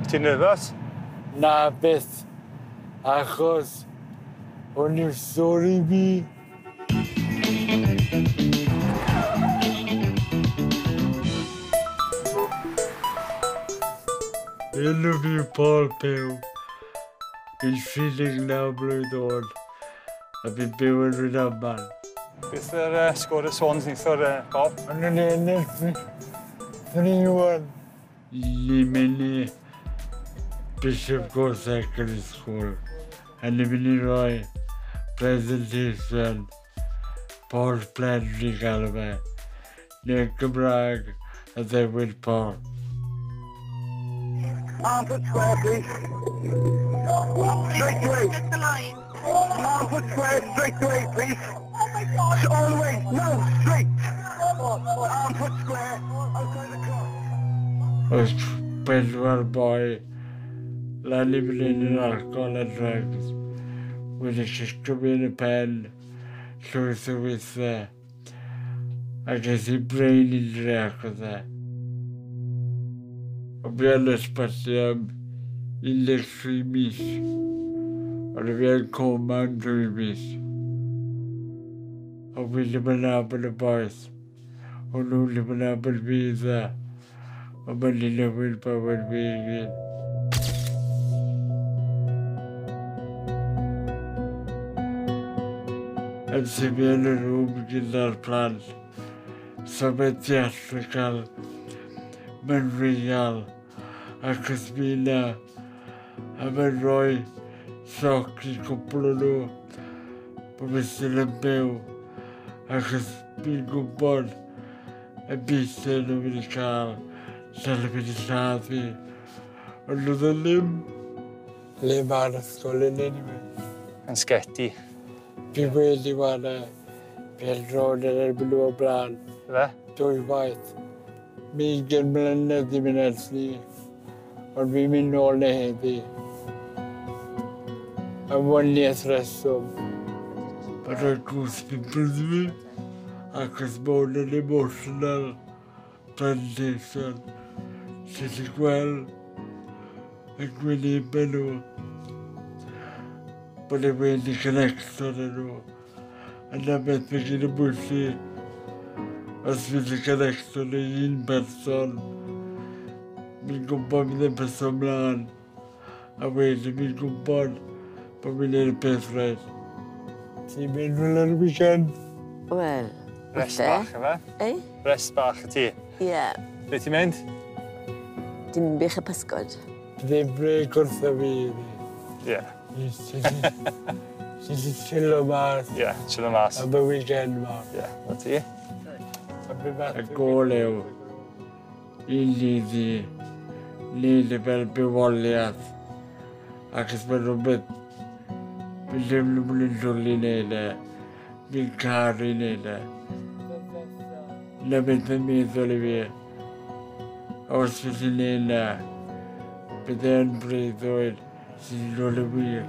Ti'n nerfus? Na beth, achos o'n i'n stori fi. Enw fi Paul Pugh. Fi'n 39 blwydd oed, a fi'n byw yn Rhydyman. Beth yw'r sgôr y swans neithwr, Bob? Ond yn ennill fi, 3-1. Ni'n mynd i Bishop Go Secondary School. A ni'n mynd i roi presentation Paul Pledri gael fe. Neu'n Gymraeg a ddewyd Paul. Arm foot square, please. Straight away. Just the line. Arm foot square, straight away, please. Oh my God. All the way. No, straight. Arm foot square, outside the cross. Oes pedwar boi lan i fynd yn alcohol a drugs. Wedi cisgo fi yn y pen, llwyth o weithiau. A ges i brain injury achos e. O fi yn ysbyty am 13 mis. Ond fi yn coma am 2 mis. O fi ddim yn nabod y boes. O nhw ddim yn nabod fi dda. O mae'n i newid bywyd fi i gyd. Yn sef fi yn y rŵm gyda'r plant. So mae'n theatrical. Mae'n real. Achos fi na. A mae'n rhoi sioc i cwpl o nhw. Bod fi sy'n yn byw. Achos fi'n gwybod y bysau nhw wedi cael. Llan y wedi lladd fi. Ond oedd y lim. Lim ar ysgol yn enw. Yn sgeti. Fi wedi wana pêl-droed yn erbyn nhw o blaen. Fe? 2 waith. 20 mlynedd i mynd ers ni. Ond fi'n mynd nôl na heddi. Am waniaeth reswm. Bod o'r gwrs fi'n brydd fi. Achos bod yn emosiynol presentation. Sy'n ti gweld y gwynebau nhw. Bod e wedi connecto yn nhw. Yna beth fe gyd y bwysig. Os fi'n connecto yn un person, fi'n gwybod fydd yn person mlaen. A wedyn fi'n gwybod bod fi'n neud y peth rhaid. Ti'n mynd fel ar y weekend? Wel, Rest bach, efe? Ei? Rest bach y ti. Ie. Be ti'n mynd? Dim bych y pysgod. Ddim breg wrtho fi. Ie. Sy'n ti chilo mas. Ie, chilo mas. Am y weekend ma. Ie, o ti? Y gol yw i ni di wneud e fel bywoliaeth. Achos mae rhywbeth fi ddim yn mynd yn dwlu wneud e. Fi'n caru wneud e. Na beth yn meddwl i fi. Os fi ti'n wneud na, bydd e'n breuddwyd sy'n dod y wir.